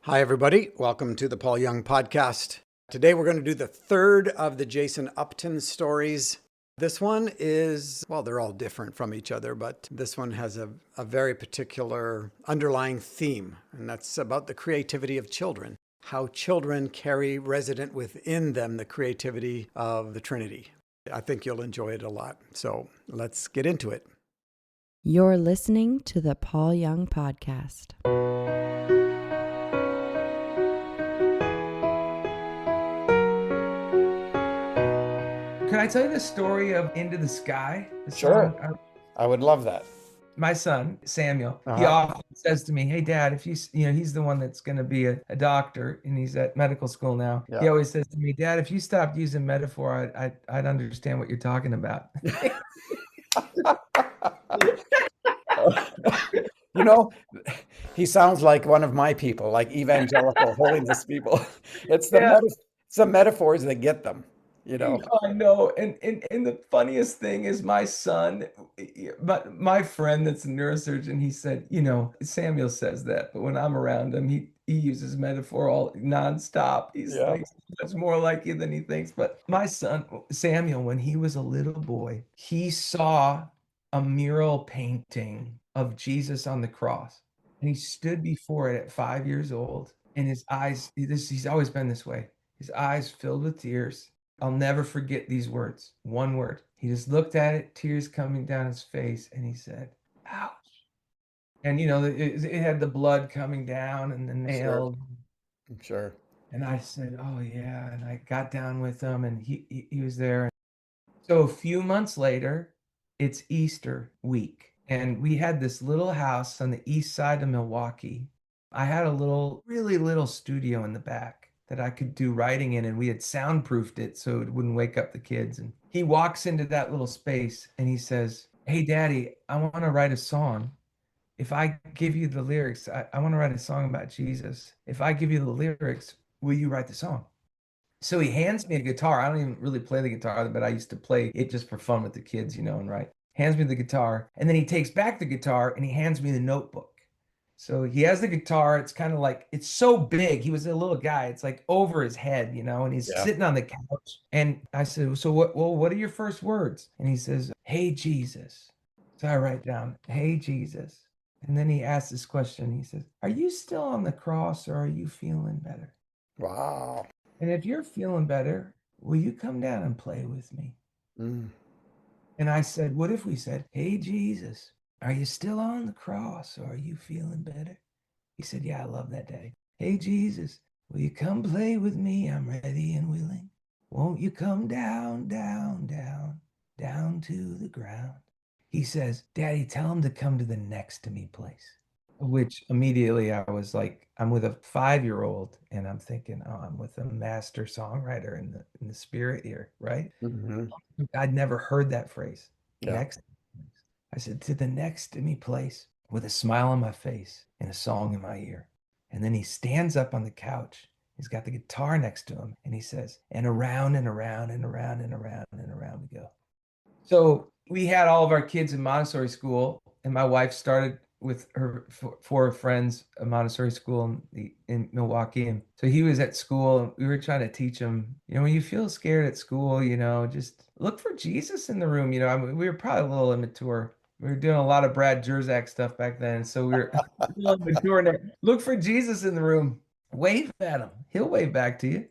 Hi, everybody. Welcome to the Paul Young Podcast. Today, we're going to do the third of the Jason Upton stories. This one is, well, they're all different from each other, but this one has a very particular underlying theme, and that's about the creativity of children, how children carry resident within them the creativity of the Trinity. I think you'll enjoy it a lot. So let's get into it. You're listening to the Paul Young Podcast. Can I tell you the story of Into the Sky? The Sure. song? I would love that. My son, Samuel, he Uh-huh. often says to me, "Hey, Dad, if he's the one that's going to be a doctor and he's at medical school now. Yeah. He always says to me, Dad, if you stopped using metaphor, I'd understand what you're talking about." You know, he sounds like one of my people, like evangelical holiness people. It's Yeah. it's the metaphors that get them, you know. I know. And the funniest thing is my son, my friend that's a neurosurgeon, he said, Samuel says that, but when I'm around him, he uses metaphor all nonstop. He's Yeah. like much more like you than he thinks. But my son, Samuel, when he was a little boy, he saw a mural painting of Jesus on the cross. And he stood before it at 5 years old, and his eyes, he's always been this way. His eyes filled with tears. I'll never forget these words. One word. He just looked at it, tears coming down his face, and he said, "Ouch." And it had the blood coming down and the nail. Sure. And I said, "Oh yeah." And I got down with him, and he was there. So a few months later, it's Easter week, and we had this little house on the east side of Milwaukee. I had a really little studio in the back that I could do writing in, and we had soundproofed it so it wouldn't wake up the kids. And he walks into that little space and he says, "Hey, Daddy, I want to write a song. If I give you the lyrics, I want to write a song about Jesus. If I give you the lyrics, will you write the song?" So he hands me a guitar. I don't even really play the guitar, but I used to play it just for fun with the kids, and write. Hands me the guitar, and then he takes back the guitar and he hands me the notebook. So he has the guitar. It's kind of like, it's so big. He was a little guy. It's like over his head, and he's Yeah. sitting on the couch. And I said, "So what are your first words?" And he says, "Hey, Jesus." So I write down, "Hey, Jesus." And then he asks this question. He says, "Are you still on the cross, or are you feeling better? Wow. And if you're feeling better, will you come down and play with me?" Mm. And I said, "What if we said, 'Hey, Jesus, are you still on the cross, or are you feeling better?'" He said, "Yeah, I love that, Daddy. 'Hey, Jesus, will you come play with me? I'm ready and willing. Won't you come down, down, down, down to the ground?" He says, "Daddy, tell him to come to the next to me place." Which immediately I was like, I'm with a 5-year-old, and I'm thinking, oh, I'm with a master songwriter in the spirit here, right? Mhm. I'd never heard that phrase. Yeah. Next. I said, "To the next to me place," with a smile on my face and a song in my ear. And then he stands up on the couch. He's got the guitar next to him, and he says, "And around and around and around and around and around we go." So we had all of our kids in Montessori school, and my wife started with her four friends a Montessori school in Milwaukee. And so he was at school, and we were trying to teach him, when you feel scared at school, just look for Jesus in the room. I mean, we were probably a little immature. We were doing a lot of Brad Jerzak stuff back then, so we were a little immature. And look for Jesus in the room. Wave at him. He'll wave back to you.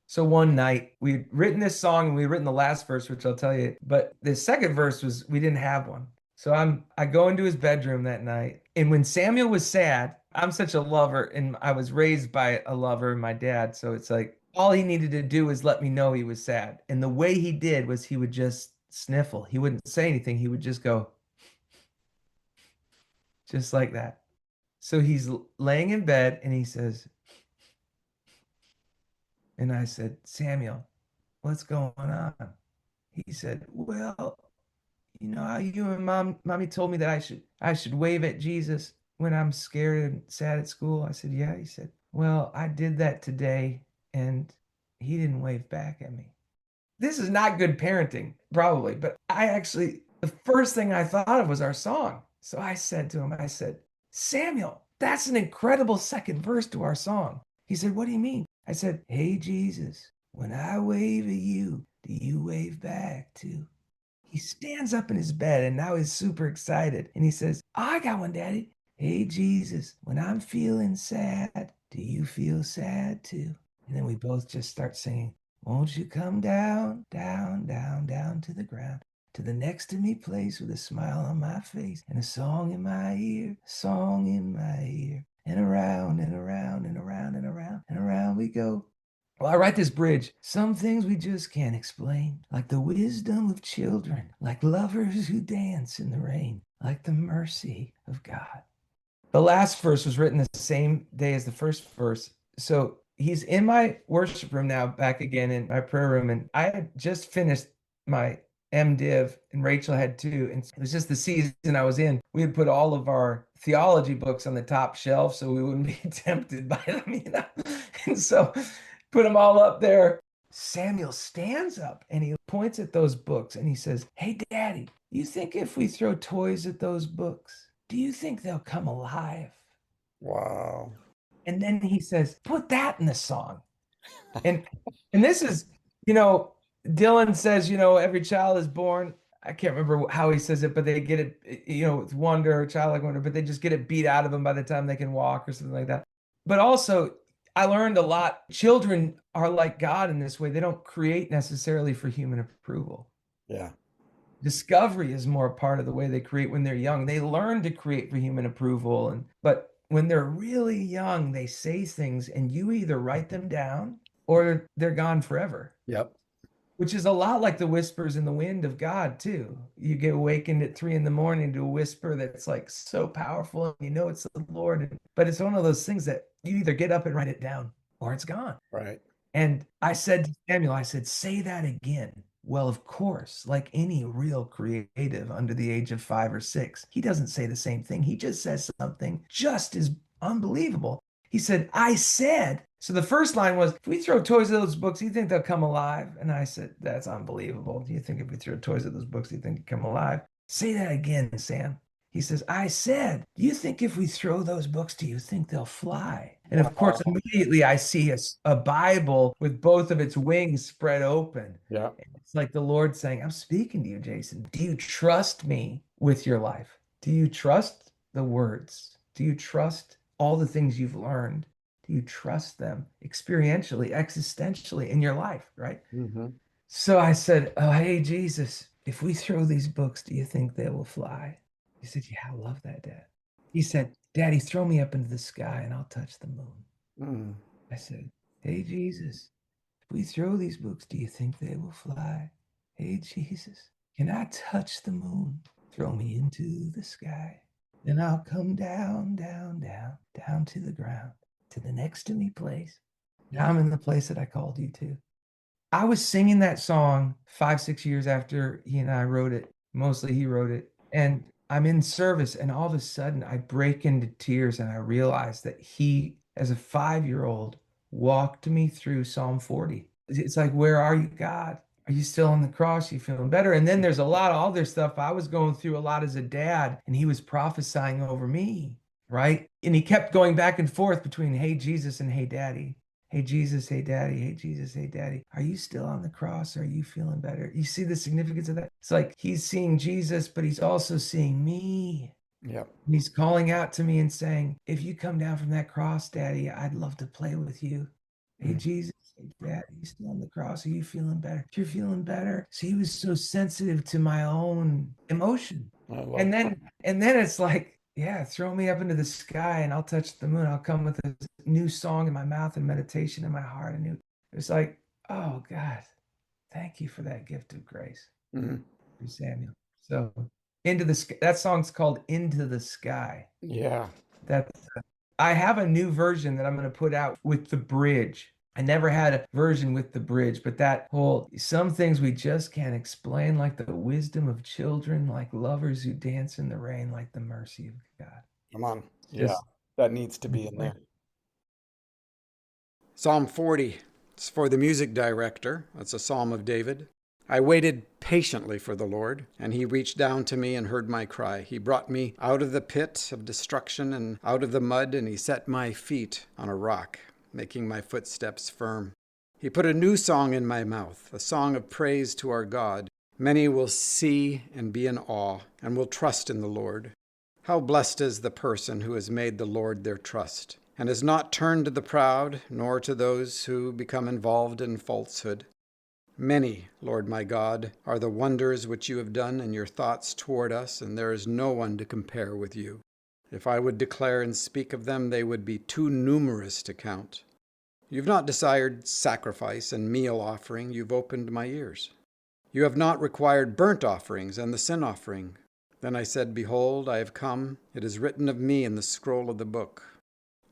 So one night we'd written this song, and we'd written the last verse, which I'll tell you, but the second verse we didn't have one. So I go into his bedroom that night, and when Samuel was sad, I'm such a lover, and I was raised by a lover, my dad. So it's like all he needed to do was let me know he was sad. And the way he did was he would just sniffle. He wouldn't say anything. He would just go just like that. So he's laying in bed and he says, and I said, "Samuel, what's going on?" He said, "Well, you know how you and mommy told me that I should wave at Jesus when I'm scared and sad at school?" I said, "Yeah." He said, "Well, I did that today, and he didn't wave back at me." This is not good parenting, probably, but the first thing I thought of was our song. So I said to him, I said, "Samuel, That's an incredible second verse to our song. He said, what do you mean? I said, hey, Jesus, when I wave at you, do you wave back too? He stands up in his bed and now he's super excited. And he says, I got one, Daddy. Hey, Jesus, when I'm feeling sad, do you feel sad too? And then we both just start singing, won't you come down, down, down, down to the ground, to the next to me place with a smile on my face and a song in my ear, song in my ear, and around and around and around and around and around we go. Well, I write this bridge. Some things we just can't explain, like the wisdom of children, like lovers who dance in the rain, like the mercy of God. The last verse was written the same day as the first verse. So he's in my worship room now, back again in my prayer room. And I had just finished my MDiv, and Rachel had too. And it was just the season I was in. We had put all of our theology books on the top shelf so we wouldn't be tempted by them. And so put them all up there. Samuel stands up and he points at those books and he says, hey, Daddy, you think if we throw toys at those books, do you think they'll come alive? Wow. And then he says, put that in the song. And this is, Dylan says, every child is born. I can't remember how he says it, but they get it, with wonder, childlike wonder, but they just get it beat out of them by the time they can walk or something like that. But also, I learned a lot. Children are like God in this way. They don't create necessarily for human approval. Yeah. Discovery is more a part of the way they create when they're young. They learn to create for human approval. But when they're really young, they say things and you either write them down or they're gone forever. Yep. Which is a lot like the whispers in the wind of God, too. You get awakened at 3 a.m. to a whisper that's like so powerful. And it's the Lord. But it's one of those things that you either get up and write it down or it's gone. Right. And I said to Samuel, I said, say that again. Well, of course, like any real creative under the age of 5 or 6, he doesn't say the same thing. He just says something just as unbelievable. He said, I said. So the first line was, if we throw toys at those books, do you think they'll come alive? And I said, that's unbelievable. Do you think if we throw toys at those books, do you think they'll come alive? Say that again, Sam. He says, I said, do you think if we throw those books, do you think they'll fly? And of course, immediately I see a Bible with both of its wings spread open. Yeah. It's like the Lord saying, I'm speaking to you, Jason. Do you trust me with your life? Do you trust the words? Do you trust all the things you've learned? Do you trust them experientially, existentially in your life, right? Mm-hmm. So I said, oh, hey, Jesus, if we throw these books, do you think they will fly? He said, yeah, I love that, Dad. He said, Daddy, throw me up into the sky and I'll touch the moon. Mm. I said, hey, Jesus, if we throw these books, do you think they will fly? Hey, Jesus, can I touch the moon? Throw me into the sky. Then I'll come down, down, down, down to the ground, to the next to me place. Now I'm in the place that I called you to. I was singing that song 5, 6 years after he and I wrote it. Mostly he wrote it. And I'm in service, and all of a sudden I break into tears and I realize that he, as a 5-year-old, walked me through Psalm 40. It's like, where are you, God? Are you still on the cross? You feeling better? And then there's a lot of other stuff I was going through a lot as a dad, and he was prophesying over me, right? And he kept going back and forth between, hey, Jesus, and hey, Daddy. Hey, Jesus, hey, Daddy. Hey, Jesus, hey, Daddy. Are you still on the cross? Are you feeling better? You see the significance of that? It's like he's seeing Jesus, but he's also seeing me. Yep. He's calling out to me and saying, if you come down from that cross, Daddy, I'd love to play with you. Hey, Jesus, hey, Dad, you still on the cross? Are you feeling better? If you're feeling better. So he was so sensitive to my own emotion. And then it's like, yeah, throw me up into the sky and I'll touch the moon. I'll come with a new song in my mouth and meditation in my heart. And it's like, oh God, thank you for that gift of grace, Samuel. So into the sky, that song's called Into the Sky. Yeah. I have a new version that I'm going to put out with the bridge. I never had a version with the bridge, but that whole, some things we just can't explain, like the wisdom of children, like lovers who dance in the rain, like the mercy of God. Come on. Just, Yeah. That needs to be in there. Psalm 40. It's for the music director. That's a Psalm of David. I waited patiently for the Lord, and he reached down to me and heard my cry. He brought me out of the pit of destruction and out of the mud, and he set my feet on a rock, making my footsteps firm. He put a new song in my mouth, a song of praise to our God. Many will see and be in awe, and will trust in the Lord. How blessed is the person who has made the Lord their trust, and has not turned to the proud, nor to those who become involved in falsehood. Many, Lord my God, are the wonders which you have done and your thoughts toward us, and there is no one to compare with you. If I would declare and speak of them, they would be too numerous to count. You've not desired sacrifice and meal offering, you've opened my ears. You have not required burnt offerings and the sin offering. Then I said, Behold, I have come. It is written of me in the scroll of the book.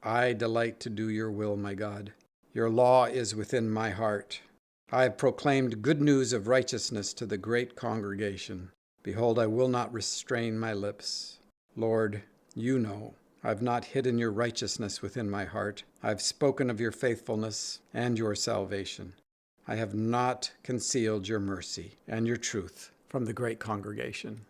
I delight to do your will, my God. Your law is within my heart. I have proclaimed good news of righteousness to the great congregation. Behold, I will not restrain my lips. Lord, you know, I have not hidden your righteousness within my heart. I have spoken of your faithfulness and your salvation. I have not concealed your mercy and your truth from the great congregation.